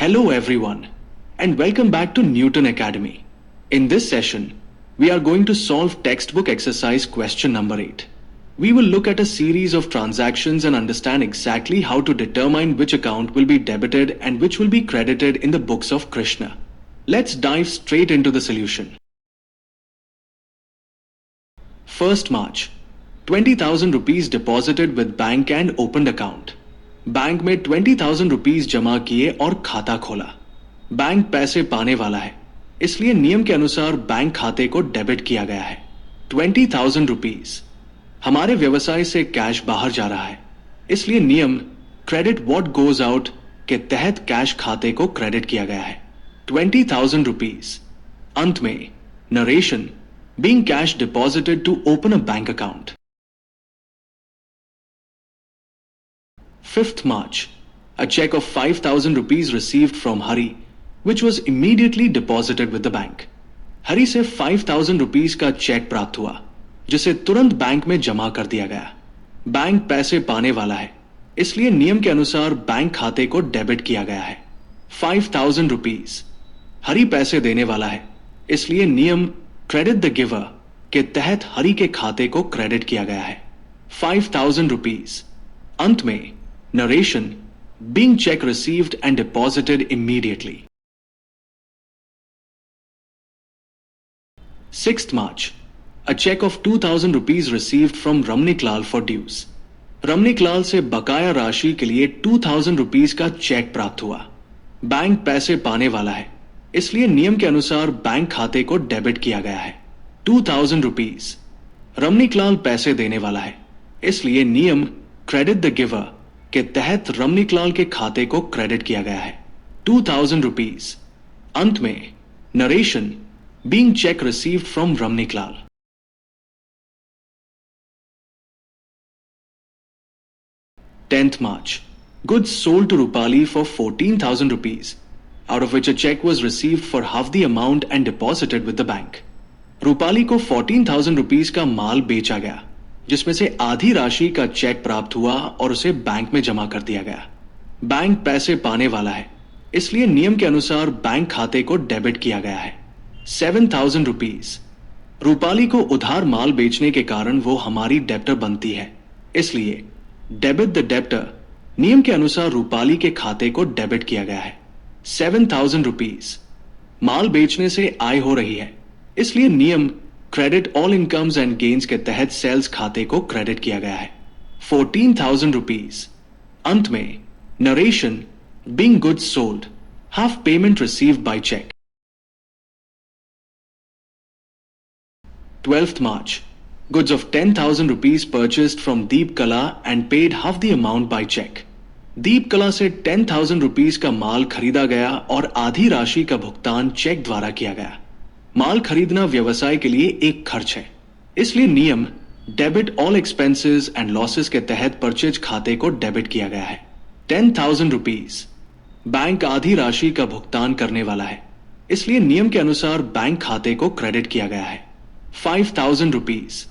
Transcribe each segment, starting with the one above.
Hello everyone and welcome back to Newton Academy. In this session, we are going to solve textbook exercise question number 8. We will look at a series of transactions and understand exactly how to determine which account will be debited and which will be credited in the books of Krishna. Let's dive straight into the solution. 1st March, 20,000 rupees deposited with bank and opened account. Bank में 20,000 rupees जमा किए और खाता खोला. Bank पैसे पाने वाला है, इसलिए नियम के अनुसार बैंक खाते को डेबिट किया गया है. 20,000 रुपीज. हमारे व्यवसाय से कैश बाहर जा रहा है, इसलिए नियम क्रेडिट व्हाट गोज आउट के तहत कैश खाते को क्रेडिट किया गया है. 20,000 रुपीज. अंत में narration being cash deposited to open a bank account. 5th March, a check of 5,000 rupees received from Hari, which was immediately deposited with the bank. हरी से 5,000 रुपीज का चेक प्राप्त हुआ, जिसे तुरंत बैंक में जमा कर दिया गया. बैंक पैसे पाने वाला है, इसलिए नियम के अनुसार बैंक खाते को डेबिट किया गया है. 5,000 रुपीज. हरी पैसे देने वाला है, इसलिए नियम क्रेडिट द गिवर के तहत हरी के खाते को क्रेडिट किया गया है. 5,000 रुपीज. अंत में narration being check received and deposited immediately. 6th March, a check of 2,000 rupees received from Ramnik Lal for dues. Ramnik Lal से बकाया राशि के लिए 2,000 रुपीज का चेक प्राप्त हुआ. बैंक पैसे पाने वाला है, इसलिए नियम के अनुसार बैंक खाते को डेबिट किया गया है. 2,000 रुपीज. रमनिक लाल पैसे देने वाला है, इसलिए नियम क्रेडिट द गिवर के तहत रमनिक लाल के खाते को क्रेडिट किया गया है. 2,000 रुपीज. अंत में narration being cheque received from Ramnik Lal. 10th March, goods sold to Rupali for 14,000 rupees, out of which a check was received for half the amount and deposited with the bank. Rupali को 14,000 rupees का माल बेचा गया, जिसमें से आधी राशि का चेक प्राप्त हुआ और उसे बैंक में जमा कर दिया गया. बैंक पैसे पाने वाला है, इसलिए नियम के अनुसार बैंक खाते को डेबिट किया गया है. 7,000 रुपीज. रूपाली को उधार माल बेचने के कारण वो हमारी डेब्टर बनती है, इसलिए डेबिट द डेब्टर नियम के अनुसार रूपाली के खाते को डेबिट किया गया है. 7,000 रुपीज. माल बेचने से आय हो रही है, इसलिए नियम credit all incomes and gains के तहत सेल्स खाते को क्रेडिट किया गया है. 14,000 रुपीज. अंत में narration being goods sold half payment received by cheque. 12th March, goods of 10,000 rupees purchased from Deep Kala and paid half the amount by check. दीप कला से 10,000 रुपीज का माल खरीदा गया और आधी राशि का भुगतान चेक द्वारा किया गया. माल खरीदना व्यवसाय के लिए एक खर्च है, इसलिए नियम debit all expenses and losses के तहत परचेज खाते को डेबिट किया गया है. 10,000 रुपीज. बैंक आधी राशि का भुगतान करने वाला है, इसलिए नियम के अनुसार बैंक खाते को क्रेडिट किया गया है. 5,000 रुपीज.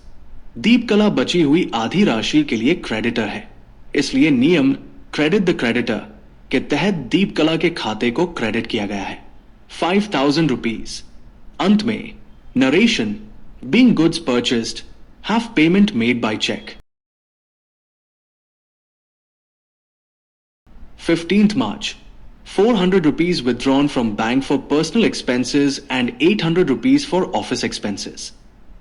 दीप कला बची हुई आधी राशि के लिए क्रेडिटर है, इसलिए नियम क्रेडिट द क्रेडिटर के तहत दीप कला के खाते को क्रेडिट किया गया है. 5,000 रुपीज. अंत में narration being goods purchased half payment made by cheque. 15th March, 400 rupees withdrawn from bank for personal expenses and 800 rupees for office expenses.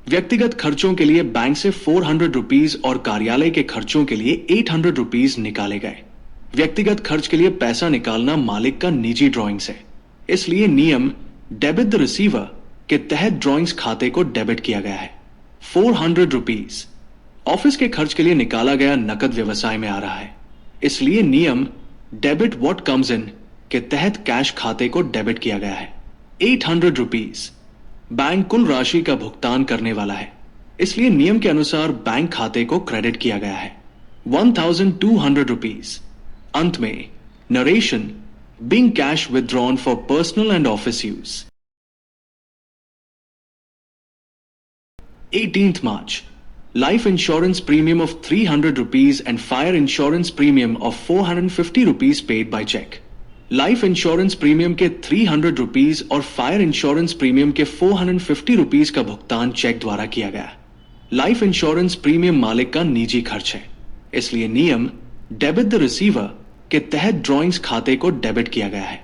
व्यक्तिगत खर्चों के लिए बैंक से 400 रुपीज और कार्यालय के खर्चों के लिए 800 रुपीज निकाले गए. व्यक्तिगत खर्च के लिए पैसा निकालना मालिक का निजी ड्रॉइंग्स है, इसलिए नियम डेबिट द रिसीवर के तहत ड्रॉइंग्स खाते को डेबिट किया गया है. 400 रुपीज. ऑफिस के खर्च के लिए निकाला गया नकद व्यवसाय में आ रहा है, इसलिए नियम डेबिट व्हाट कम्स इन के तहत कैश खाते को डेबिट किया गया है. 800 रुपीज. बैंक कुल राशि का भुगतान करने वाला है, इसलिए नियम के अनुसार बैंक खाते को क्रेडिट किया गया है. 1,200 रुपीज. अंत में narration being cash withdrawn for personal and office use. 18th March, life insurance premium of 300 rupees and fire insurance premium of 450 rupees paid by check. Life insurance premium के 300 rupees और fire insurance premium के 450 rupees का भुगतान check द्वारा किया गया। Life insurance premium मालिक का निजी खर्च है, इसलिए नियम डेबिट द रिसीवर के तहत ड्रॉइंग्स खाते को डेबिट किया गया है।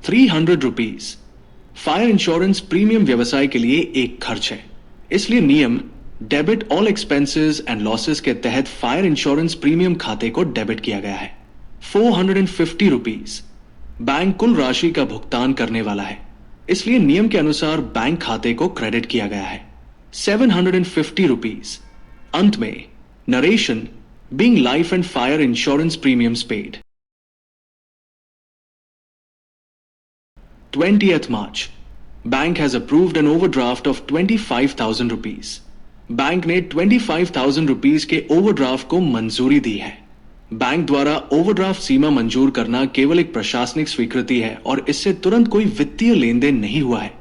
300 रुपीज। फायर इंश्योरेंस प्रीमियम व्यवसाय के लिए एक खर्च है, इसलिए नियम debit all expenses and losses के तहत फायर इंश्योरेंस प्रीमियम खाते को डेबिट किया गया है। 450 रुपीज। बैंक कुल राशि का भुगतान करने वाला है, इसलिए नियम के अनुसार बैंक खाते को क्रेडिट किया गया है। 750 रुपीज। अंत में narration being life and fire insurance premiums paid. 20th March, bank has approved an overdraft of 25,000 rupees. Bank ने 25,000 रुपीज के ओवरड्राफ्ट को मंजूरी दी है। बैंक द्वारा ओवरड्राफ्ट सीमा मंजूर करना केवल एक प्रशासनिक स्वीकृति है और इससे तुरंत कोई वित्तीय लेन देन नहीं हुआ है,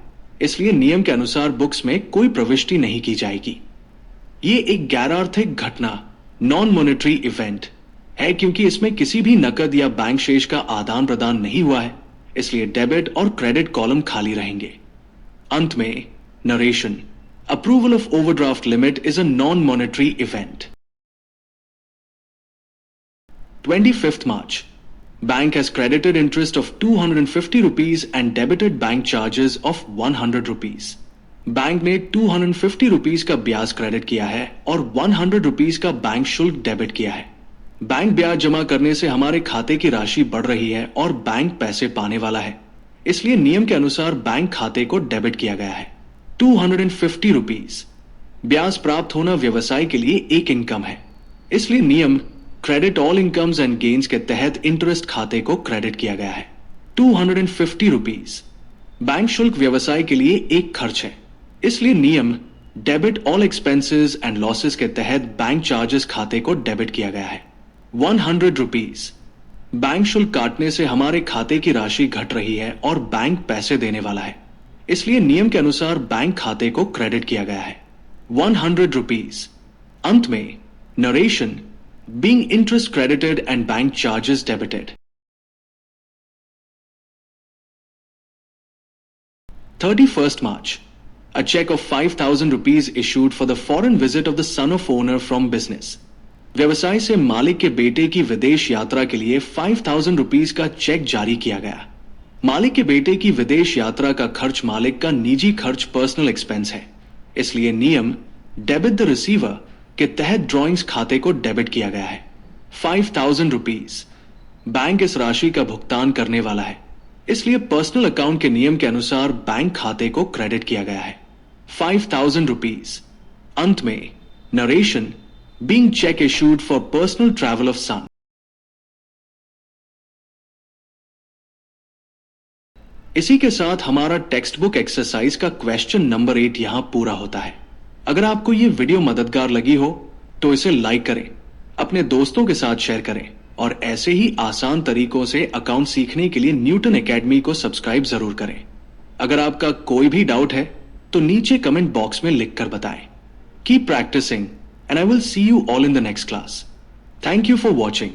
इसलिए नियम के अनुसार बुक्स में कोई प्रविष्टि नहीं की जाएगी। ये एक गैर आर्थिक घटना नॉन मॉनेटरी इवेंट है क्योंकि इसमें किसी भी नकद या बैंक शेष का आदान प्रदान नहीं हुआ है, इसलिए डेबिट और क्रेडिट कॉलम खाली रहेंगे। अंत में narration approval of overdraft limit is a non monetary event. 25th March, bank has credited interest of 250 rupees and debited bank charges of 100 rupees. Bank ने 250 रुपीज का ब्याज क्रेडिट किया है और 100 रुपीज का बैंक शुल्क डेबिट किया है। बैंक ब्याज जमा करने से हमारे खाते की राशि बढ़ रही है और बैंक पैसे पाने वाला है, इसलिए नियम के अनुसार बैंक खाते को डेबिट किया गया है। 250 रुपीज। ब्याज प्राप्त होना व्यवसाय के लिए एक इनकम है, इसलिए नियम credit all incomes and gains के तहत इंटरेस्ट खाते को क्रेडिट किया गया है। 250 रुपीज। बैंक शुल्क व्यवसाय के लिए एक खर्च है, इसलिए नियम debit all expenses and losses के तहत बैंक चार्जेस खाते को डेबिट किया गया है। 100 रुपीज। बैंक शुल्क काटने से हमारे खाते की राशि घट रही है और बैंक पैसे देने वाला है, इसलिए नियम के अनुसार बैंक खाते को क्रेडिट किया गया है। 100 रुपीज। अंत में narration being interest credited and bank charges debited. 31st March, a check of 5,000 rupees issued for the foreign visit of the son of owner from business. व्यवसाय से मालिक के बेटे की विदेश यात्रा के लिए 5,000 रुपीज का चेक जारी किया गया। मालिक के बेटे की विदेश यात्रा का खर्च मालिक का निजी खर्च पर्सनल एक्सपेंस है, इसलिए नियम डेबिट द रिसीवर के तहत ड्रॉइंग्स खाते को डेबिट किया गया है। 5,000 रुपीज। बैंक इस राशि का भुगतान करने वाला है, इसलिए पर्सनल अकाउंट के नियम के अनुसार बैंक खाते को क्रेडिट किया गया है। 5,000 रुपीज। अंत में narration being cheque issued for personal travel of son. इसी के साथ हमारा टेक्स्ट बुक एक्सरसाइज का क्वेश्चन नंबर 8 यहां पूरा होता है। अगर आपको यह वीडियो मददगार लगी हो तो इसे लाइक करें, अपने दोस्तों के साथ शेयर करें और ऐसे ही आसान तरीकों से अकाउंट सीखने के लिए न्यूटन एकेडमी को सब्सक्राइब जरूर करें। अगर आपका कोई भी डाउट है तो नीचे कमेंट बॉक्स में लिखकर बताएं। Keep practising and I will see you all in the next class. Thank you for watching.